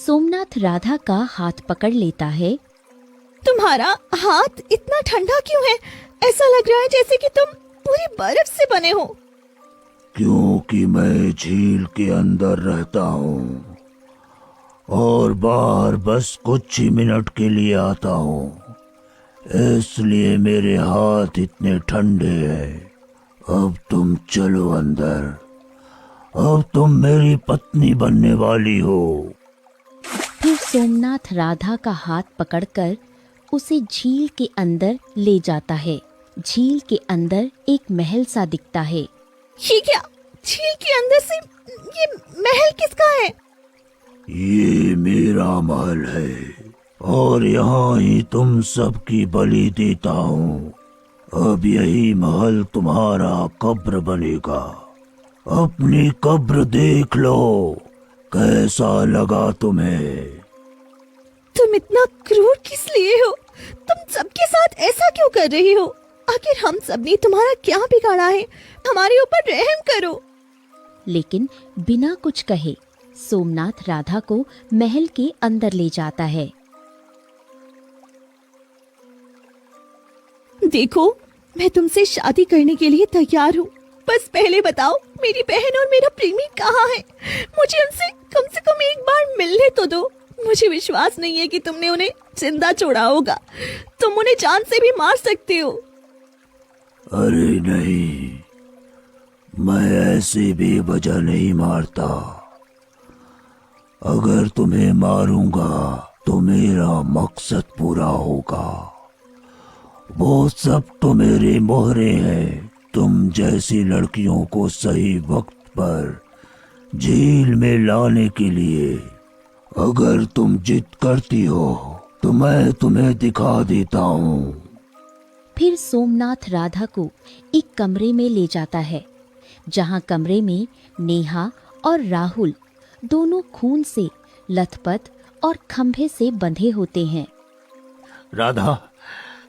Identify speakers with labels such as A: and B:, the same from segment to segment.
A: सोमनाथ राधा का हाथ पकड़ लेता है।
B: तुम्हारा हाथ इतना ठंडा क्यों है? ऐसा लग रहा है जैसे कि तुम पूरी बर्फ से बने हो।
C: क्योंकि मैं झील के अंदर रहता हूँ और बाहर बस कुछ ही मिनट के लिए आता हूँ, इसलिए मेरे हाथ इतने ठंडे हैं। अब तुम चलो अंदर, अब तुम मेरी पत्नी बनने वाली हो।
A: फिर सोमनाथ राधा का हाथ पकड़कर उसे झील के अंदर ले जाता है। झील के अंदर एक महल सा दिखता है।
B: ये क्या? झील के अंदर से ये महल किसका है?
C: ये मेरा महल है और यहाँ ही तुम सबकी बलि देता हूँ। अब यही महल तुम्हारा कब्र बनेगा। अपनी कब्र देख लो, कैसा लगा तुम्हें?
B: तुम इतना क्रूर किस लिए हो? तुम सबके साथ ऐसा क्यों कर रही हो? आखिर हम सब ने तुम्हारा क्या बिगाड़ा है? हमारे ऊपर रहम करो।
A: लेकिन बिना कुछ कहे सोमनाथ राधा को महल के अंदर ले जाता है।
B: देखो, मैं तुमसे शादी करने के लिए तैयार हूँ। बस पहले बताओ, मेरी बहन और मेरा प्रेमी कहाँ है? मुझे उनसे कम से कम एक बार मिलने तो दो। मुझे विश्वास नहीं है कि तुमने उन्हें जिंदा छोड़ा होगा। तुम उन्हें जान से भी मार सकते हो।
C: अरे नहीं, मैं ऐसे बेवजह नहीं मारता। अगर तुम्हें मारूंगा तो मेरा मकसद पूरा होगा। वो सब तो मेरे मोहरे हैं, तुम जैसी लड़कियों को सही वक्त पर झील में लाने के लिए। अगर तुम जिद करती हो तो मैं तुम्हें दिखा देता हूँ।
A: फिर सोमनाथ राधा को एक कमरे में ले जाता है, जहाँ कमरे में नेहा और राहुल दोनों खून से लथपथ और खंभे से बंधे होते हैं।
D: राधा,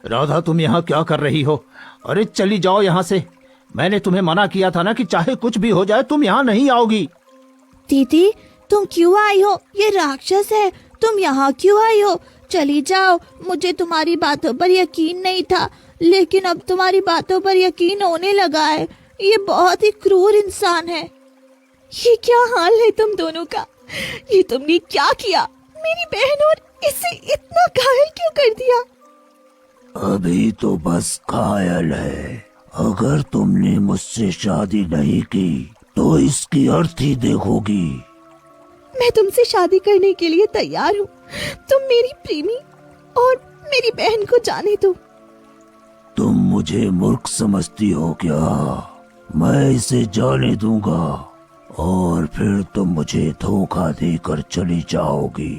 D: राधा तुम यहाँ क्या कर रही हो? अरे चली जाओ यहाँ से। मैंने तुम्हें मना किया था ना कि चाहे कुछ भी हो जाए तुम यहाँ नहीं आओगी।
B: दीदी, तुम क्यों आई हो? ये राक्षस है। तुम यहाँ क्यों आई हो? चली जाओ। मुझे तुम्हारी बातों पर यकीन नहीं था, लेकिन अब तुम्हारी बातों पर यकीन होने लगा है। ये बहुत ही क्रूर इंसान है। ये क्या हाल है तुम दोनों का? ये तुमने क्या किया? मेरी बहन और इसे इतना घायल क्यों कर दिया?
C: अभी तो बस घायल है। अगर तुमने मुझसे शादी नहीं की तो इसकी अर्थ ही देखोगी।
B: मैं तुमसे शादी करने के लिए तैयार हूँ। तुम मेरी प्रेमी और मेरी बहन को जाने दो।
C: तुम मुझे मूर्ख समझती हो क्या? मैं इसे जाने दूंगा और फिर तुम मुझे धोखा देकर चली जाओगी।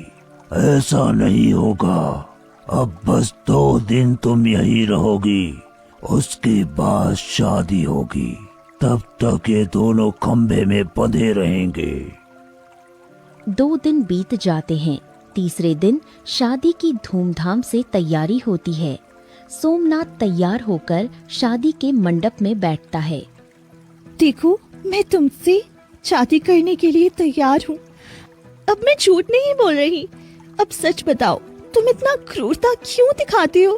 C: ऐसा नहीं होगा। अब बस 2 दिन तुम यहीं रहोगी, उसके बाद शादी होगी। तब तक ये दोनों खंभे में बंधे रहेंगे।
A: 2 दिन बीत जाते हैं। तीसरे दिन शादी की धूमधाम से तैयारी होती है। सोमनाथ तैयार होकर शादी के मंडप में बैठता है।
B: देखो, मैं तुमसे शादी करने के लिए तैयार हूँ। अब मैं झूठ नहीं बोल रही। अब सच बताओ, तुम इतना क्रूरता क्यों दिखाते हो?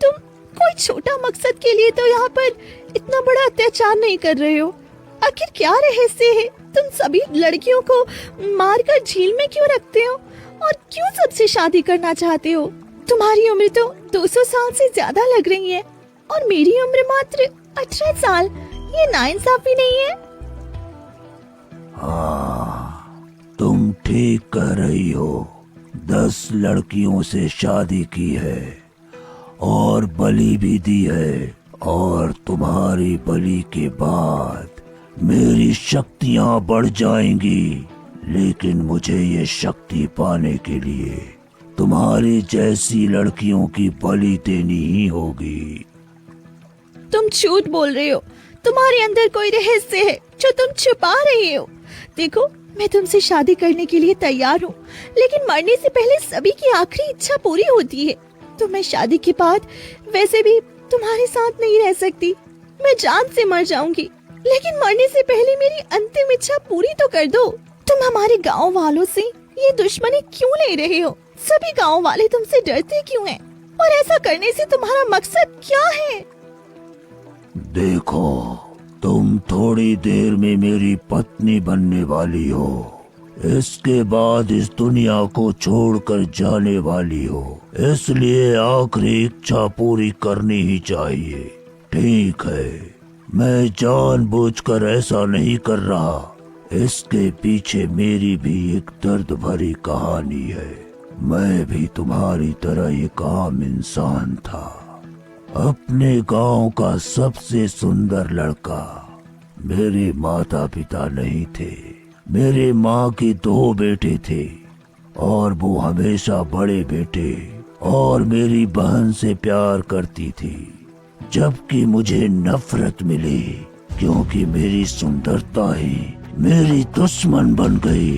B: तुम कोई छोटा मकसद के लिए तो यहाँ पर इतना बड़ा अत्याचार नहीं कर रहे हो। आखिर क्या रहस्य है? तुम सभी लड़कियों को मारकर झील में क्यों रखते हो और क्यों सबसे शादी करना चाहते हो? तुम्हारी उम्र तो 200 साल से ज्यादा लग रही है और मेरी उम्र मात्र 18 साल। ये नाइंसाफी नहीं है?
C: हाँ, तुम ठीक कह रही हो। 10 लड़कियों से शादी की है और बलि भी दी है, और तुम्हारी बलि के बाद मेरी शक्तियां बढ़ जाएंगी। लेकिन मुझे ये शक्ति पाने के लिए तुम्हारी जैसी लड़कियों की बलि देनी ही होगी।
B: तुम झूठ बोल रहे हो। तुम्हारे अंदर कोई रहस्य है जो तुम छुपा रहे हो। देखो, मैं तुमसे शादी करने के लिए तैयार हूँ, लेकिन मरने से पहले सभी की आखिरी इच्छा पूरी होती है। तो मैं शादी के बाद वैसे भी तुम्हारे साथ नहीं रह सकती। मैं जान से मर जाऊंगी, लेकिन मरने से पहले मेरी अंतिम इच्छा पूरी तो कर दो। तुम हमारे गांव वालों से ये दुश्मनी क्यों ले रहे हो? सभी गांव वाले तुमसे डरते क्यों हैं? और ऐसा करने से तुम्हारा मकसद क्या है?
C: देखो, तुम थोड़ी देर में मेरी पत्नी बनने वाली हो। इसके बाद इस दुनिया को छोड़कर जाने वाली हो, इसलिए आखिरी इच्छा पूरी करनी ही चाहिए। ठीक है, मैं जानबूझकर ऐसा नहीं कर रहा। इसके पीछे मेरी भी एक दर्द भरी कहानी है। मैं भी तुम्हारी तरह एक आम इंसान था। अपने गांव का सबसे सुंदर लड़का। मेरे माता पिता नहीं थे। मेरे माँ के 2 बेटे थे और वो हमेशा बड़े बेटे और मेरी बहन से प्यार करती थी, जबकि मुझे नफरत मिली क्योंकि मेरी सुंदरता ही मेरी दुश्मन बन गई।